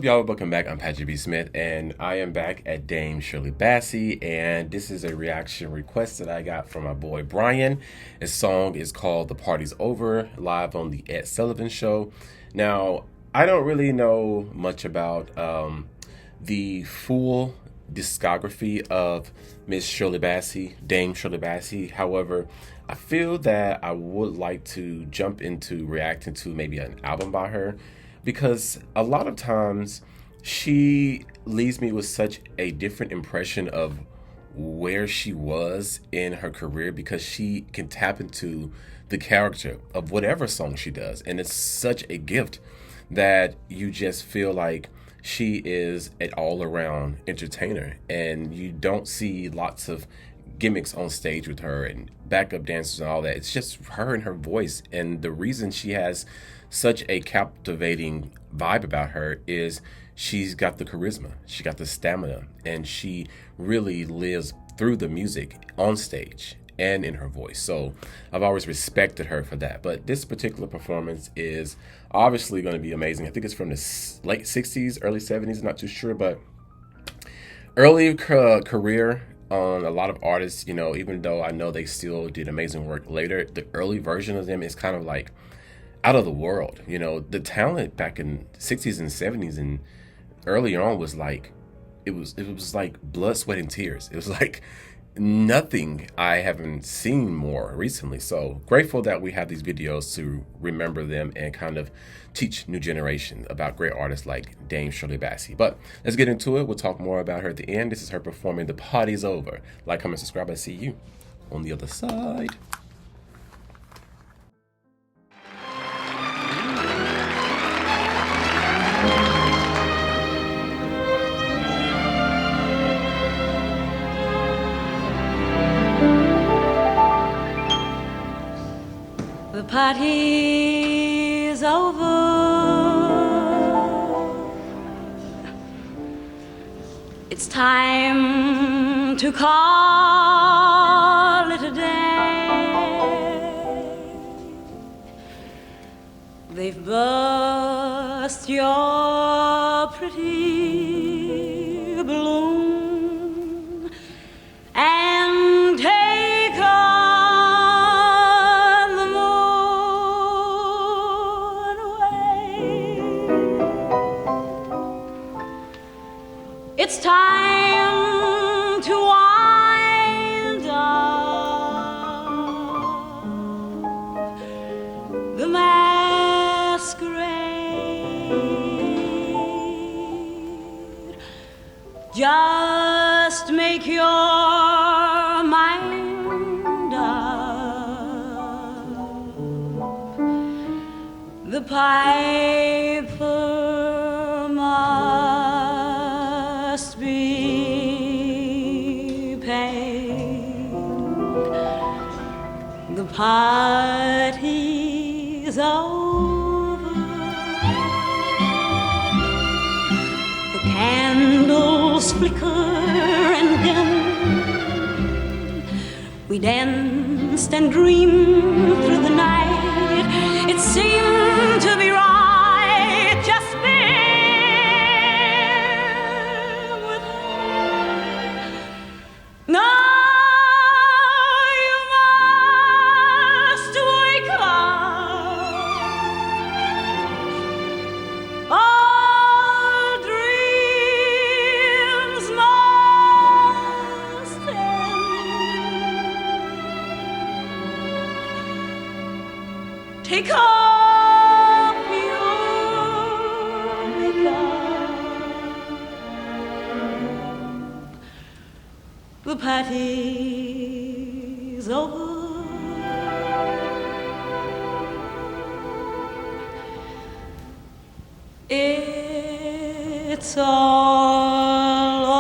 up, y'all? Welcome back. I'm Patrick B. Smith, and I am back at Dame Shirley Bassey, and this is a reaction request that I got from my boy Brian. His song is called "The Party's Over," live on the Sullivan show. Now, I don't really know much about the full discography of Miss Shirley Bassey, Dame Shirley Bassey. However, I feel that I would like to jump into reacting to maybe an album by her, because a lot of times she leaves me with such a different impression of where she was in her career, because she can tap into the character of whatever song she does, and it's such a gift that you just feel like she is an all-around entertainer, and you don't see lots of gimmicks on stage with her and backup dancers and all that. It's just her and her voice, and the reason she has such a captivating vibe about her is she's got the charisma, she got the stamina, and she really lives through the music on stage and in her voice. So I've always respected her for that. But this particular performance is obviously going to be amazing. I think it's from the late 60s, early 70s, not too sure, but early career on a lot of artists, you know, even though I know they still did amazing work later, the early version of them is kind of like out of the world. You know, the talent back in 60s and 70s and early on was like, it was like blood, sweat, and tears. It was like nothing I haven't seen more recently. So grateful that we have these videos to remember them and kind of teach new generation about great artists like Dame Shirley Bassey. But let's get into it. We'll talk more about her at the end. This is her performing "The Party's Over." Like, comment, subscribe. I see you on the other side. The party's over. It's time to call it a day. They've burst your pretty balloon and taken the moon away. It's time to wind up the masquerade. Just make your mind up. The piper must be paid. The party's over. The candles flicker and dim. We danced and dreamed through the night. It seemed to be right, just being with her. Now you must wake up. All dreams must end. Take off your makeup. The party's over. It's all over.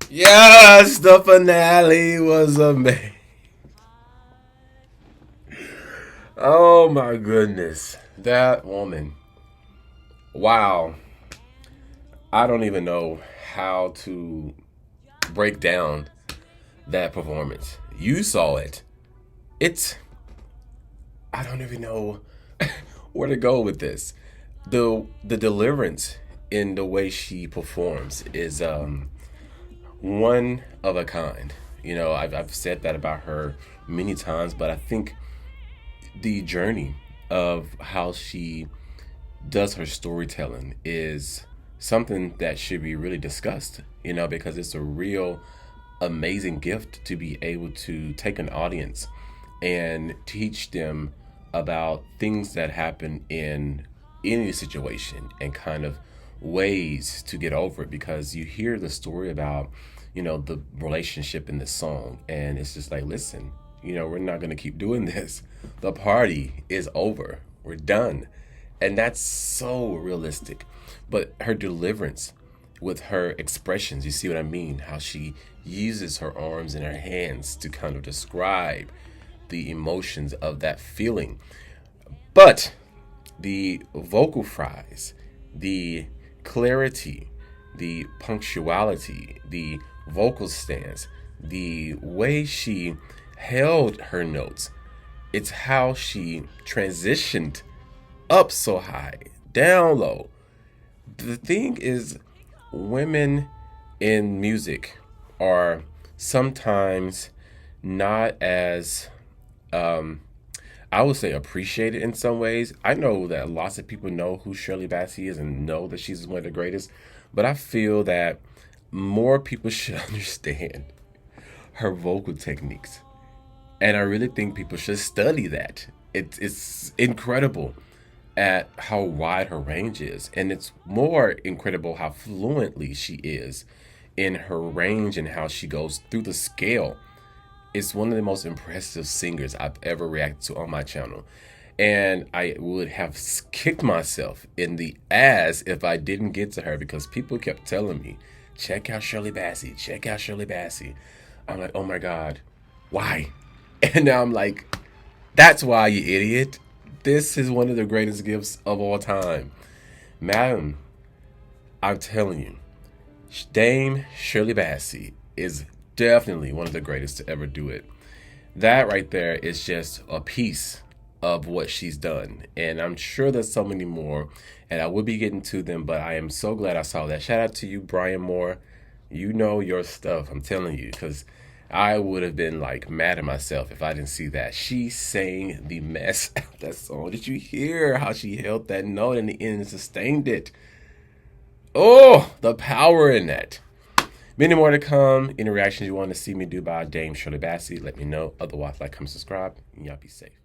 Yes, the finale was amazing. Oh my goodness. That woman. Wow. I don't even know how to break down that performance. You saw it. It's I don't even know where to go with this. The deliverance in the way she performs is one of a kind. You know, I've said that about her many times, but I think the journey of how she does her storytelling is something that should be really discussed, you know, because it's a real amazing gift to be able to take an audience and teach them about things that happen in any situation and kind of ways to get over it, because you hear the story about, you know, the relationship in the song and it's just like, listen, you know, we're not going to keep doing this. The party is over. We're done. And that's so realistic. But her deliverance with her expressions, you see what I mean? How she uses her arms and her hands to kind of describe the emotions of that feeling. But the vocal fries, the clarity, the punctuality, the vocal stance, the way she held her notes, it's how she transitioned up so high, down low. The thing is, women in music are sometimes not as, I would say, appreciated in some ways. I know that lots of people know who Shirley Bassey is and know that she's one of the greatest, but I feel that more people should understand her vocal techniques. And I really think people should study that. It's incredible at how wide her range is. And it's more incredible how fluently she is in her range and how she goes through the scale. It's one of the most impressive singers I've ever reacted to on my channel. And I would have kicked myself in the ass if I didn't get to her, because people kept telling me, check out Shirley Bassey, check out Shirley Bassey. I'm like, oh my God, why? And now I'm like, that's why, you idiot. This is one of the greatest gifts of all time. Madam, I'm telling you, Dame Shirley Bassey is definitely one of the greatest to ever do it. That right there is just a piece of what she's done. And I'm sure there's so many more, and I will be getting to them, but I am so glad I saw that. Shout out to you, Brian Moore. You know your stuff, I'm telling you, because I would have been like mad at myself if I didn't see that. She sang the mess out of that song. Did you hear how she held that note in the end and sustained it? Oh, the power in that. Many more to come. Any reactions you want to see me do by Dame Shirley Bassey, let me know. Otherwise, like, comment, subscribe, and y'all be safe.